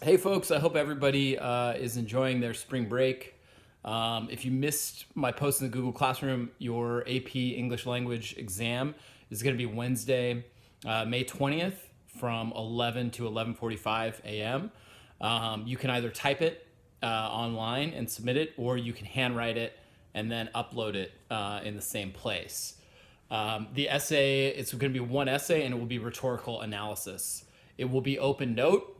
Hey folks, I hope everybody is enjoying their spring break. If you missed my post in the Google Classroom, your AP English language exam is going to be Wednesday, May 20th from 11 to 11:45 a.m. You can either type it online and submit it, or you can handwrite it and then upload it in the same place. The essay, it's going to be one essay and it will be rhetorical analysis. It will be open note.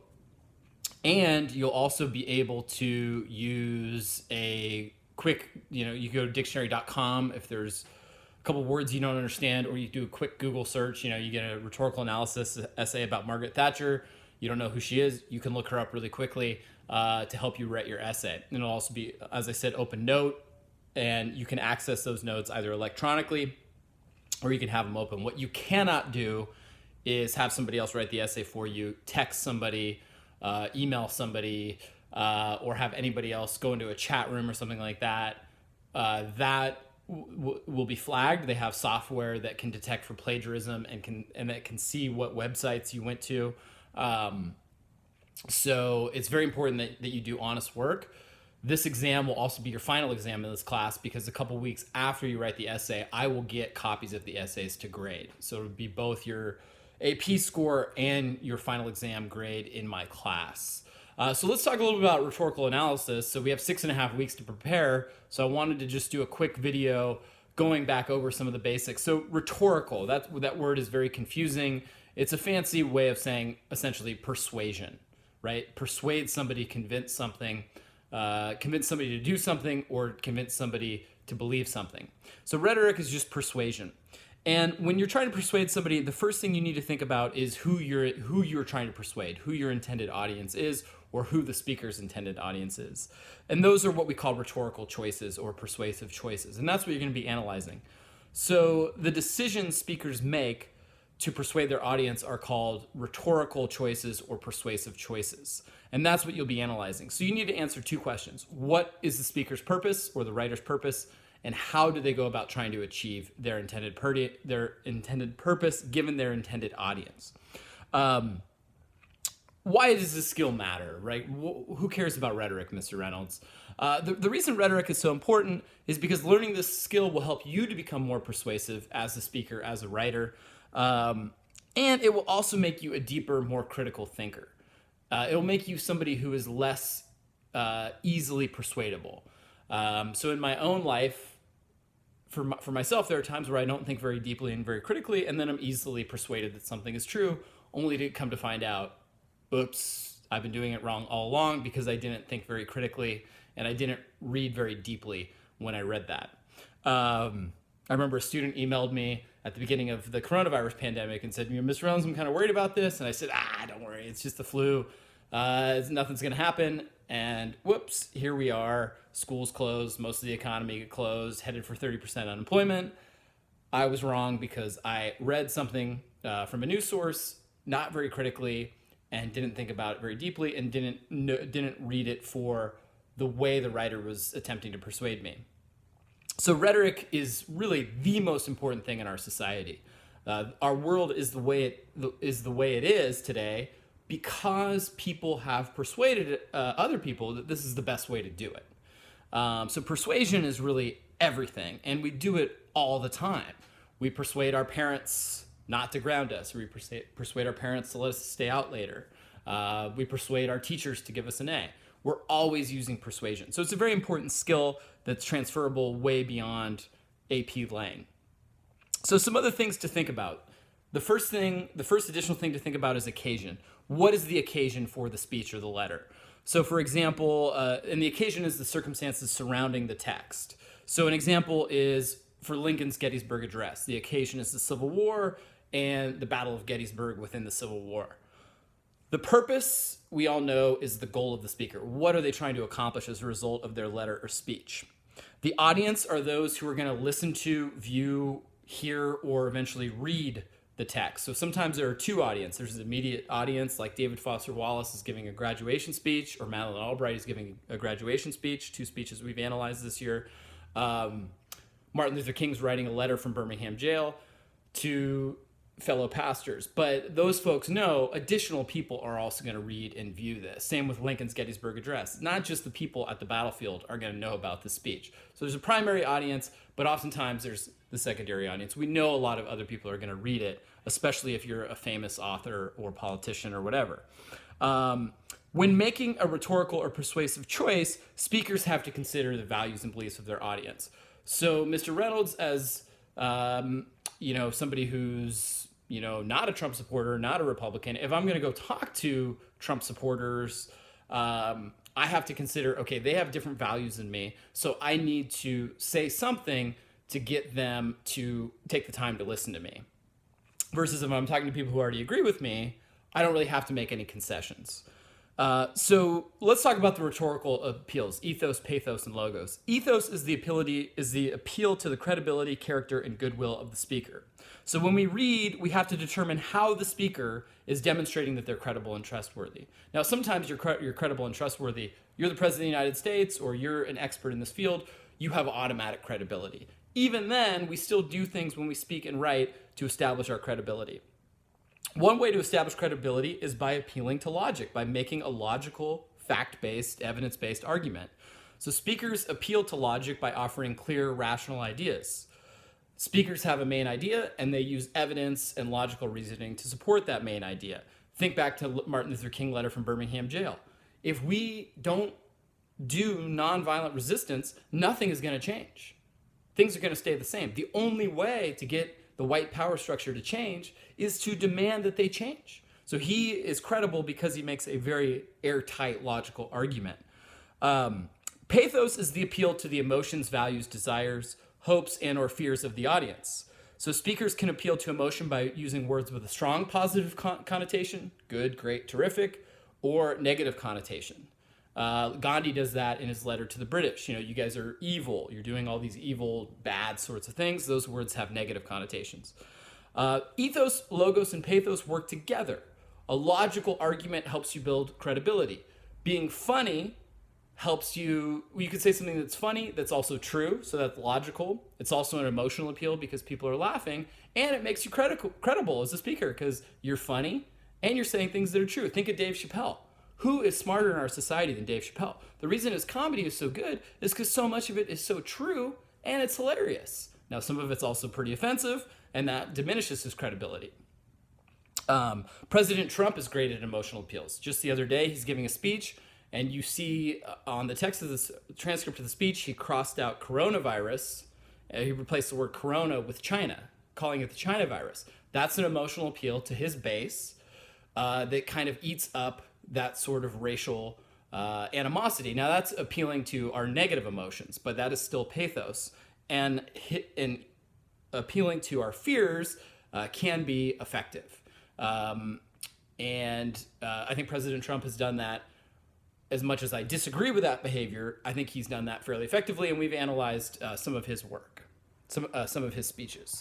And you'll also be able to use a quick, you go to dictionary.com if there's a couple words you don't understand, or you do a quick Google search. You get a rhetorical analysis essay about Margaret Thatcher. You don't know who she is. You can look her up really quickly to help you write your essay. And it'll also be, as I said, open note, and you can access those notes either electronically or you can have them open. What you cannot do is have somebody else write the essay for you, text somebody, email somebody, or have anybody else go into a chat room or something like that. That will be flagged. They have software that can detect for plagiarism and that can see what websites you went to. So it's very important that you do honest work. This exam will also be your final exam in this class, because a couple weeks after you write the essay, I will get copies of the essays to grade. So it'll be both your AP score and your final exam grade in my class. So let's talk a little bit about rhetorical analysis. So we have 6.5 weeks to prepare. So I wanted to just do a quick video going back over some of the basics. So rhetorical, that word is very confusing. It's a fancy way of saying essentially persuasion, right? Persuade somebody, convince somebody to do something, or convince somebody to believe something. So rhetoric is just persuasion. And when you're trying to persuade somebody, the first thing you need to think about is who you're trying to persuade, who your intended audience is, or who the speaker's intended audience is. And those are what we call rhetorical choices or persuasive choices. And that's what you're going to be analyzing. So the decisions speakers make to persuade their audience are called rhetorical choices or persuasive choices. And that's what you'll be analyzing. So you need to answer two questions. What is the speaker's purpose or the writer's purpose? And how do they go about trying to achieve their intended purpose given their intended audience? Why does this skill matter, right? Who cares about rhetoric, Mr. Reynolds? The reason rhetoric is so important is because learning this skill will help you to become more persuasive as a speaker, as a writer, and it will also make you a deeper, more critical thinker. It'll make you somebody who is less easily persuadable. So in my own life, for myself, there are times where I don't think very deeply and very critically, and then I'm easily persuaded that something is true, only to come to find out, oops, I've been doing it wrong all along because I didn't think very critically and I didn't read very deeply when I read that. I remember a student emailed me at the beginning of the coronavirus pandemic and said, Mr. Reynolds, I'm kind of worried about this. And I said, don't worry, it's just the flu. Nothing's going to happen. And whoops, here we are. Schools closed, most of the economy closed, headed for 30% unemployment. I was wrong because I read something from a news source, not very critically, and didn't think about it very deeply, and didn't read it for the way the writer was attempting to persuade me. So rhetoric is really the most important thing in our society. Our world is the way it is today because people have persuaded other people that this is the best way to do it. So persuasion is really everything, and we do it all the time. We persuade our parents not to ground us. We persuade our parents to let us stay out later. We persuade our teachers to give us an A. We're always using persuasion. So it's a very important skill that's transferable way beyond AP Lang. So some other things to think about. The first additional thing to think about is occasion. What is the occasion for the speech or the letter? So for example, and the occasion is the circumstances surrounding the text. So an example is for Lincoln's Gettysburg Address. The occasion is the Civil War and the Battle of Gettysburg within the Civil War. The purpose, we all know, is the goal of the speaker. What are they trying to accomplish as a result of their letter or speech? The audience are those who are going to listen to, view, hear, or eventually read the text. So sometimes there are two audiences. There's an immediate audience, like David Foster Wallace is giving a graduation speech, or Madeleine Albright is giving a graduation speech, two speeches we've analyzed this year. Martin Luther King's writing a letter from Birmingham jail to fellow pastors, but those folks know additional people are also going to read and view this. Same with Lincoln's Gettysburg Address. Not just the people at the battlefield are going to know about this speech. So there's a primary audience, but oftentimes there's the secondary audience. We know a lot of other people are going to read it, especially if you're a famous author or politician or whatever. When making a rhetorical or persuasive choice, speakers have to consider the values and beliefs of their audience. So Mr. Reynolds, as somebody who's not a Trump supporter, not a Republican, if I'm going to go talk to Trump supporters, I have to consider, okay, they have different values than me, so I need to say something to get them to take the time to listen to me. Versus if I'm talking to people who already agree with me, I don't really have to make any concessions. So let's talk about the rhetorical appeals: ethos, pathos, and logos. Ethos is the appeal to the credibility, character, and goodwill of the speaker. So when we read, we have to determine how the speaker is demonstrating that they're credible and trustworthy. Now, sometimes you're credible and trustworthy. You're the president of the United States, or you're an expert in this field. You have automatic credibility. Even then, we still do things when we speak and write to establish our credibility. One way to establish credibility is by appealing to logic, by making a logical, fact-based, evidence-based argument. So speakers appeal to logic by offering clear, rational ideas. Speakers have a main idea, and they use evidence and logical reasoning to support that main idea. Think back to Martin Luther King letter from Birmingham jail. If we don't do nonviolent resistance, nothing is going to change. Things are going to stay the same. The only way to get the white power structure to change is to demand that they change. So he is credible because he makes a very airtight logical argument. Pathos is the appeal to the emotions, values, desires, hopes, and or fears of the audience. So speakers can appeal to emotion by using words with a strong positive connotation, good, great, terrific, or negative connotation. Gandhi does that in his letter to the British. You guys are evil. You're doing all these evil, bad sorts of things. Those words have negative connotations. Ethos, logos, and pathos work together. A logical argument helps you build credibility. Being funny helps you could say something that's funny that's also true, so that's logical. It's also an emotional appeal because people are laughing, and it makes you credible as a speaker because you're funny and you're saying things that are true. Think of Dave Chappelle. Who is smarter in our society than Dave Chappelle? The reason his comedy is so good is because so much of it is so true and it's hilarious. Now, some of it's also pretty offensive, and that diminishes his credibility. President Trump is great at emotional appeals. Just the other day, he's giving a speech, and you see on the text of this transcript of the speech, he crossed out coronavirus. He replaced the word corona with China, calling it the China virus. That's an emotional appeal to his base that kind of eats up that sort of racial animosity. Now, that's appealing to our negative emotions, but that is still pathos. And appealing to our fears can be effective. And I think President Trump has done that. As much as I disagree with that behavior, I think he's done that fairly effectively, and we've analyzed some of his work, some of his speeches.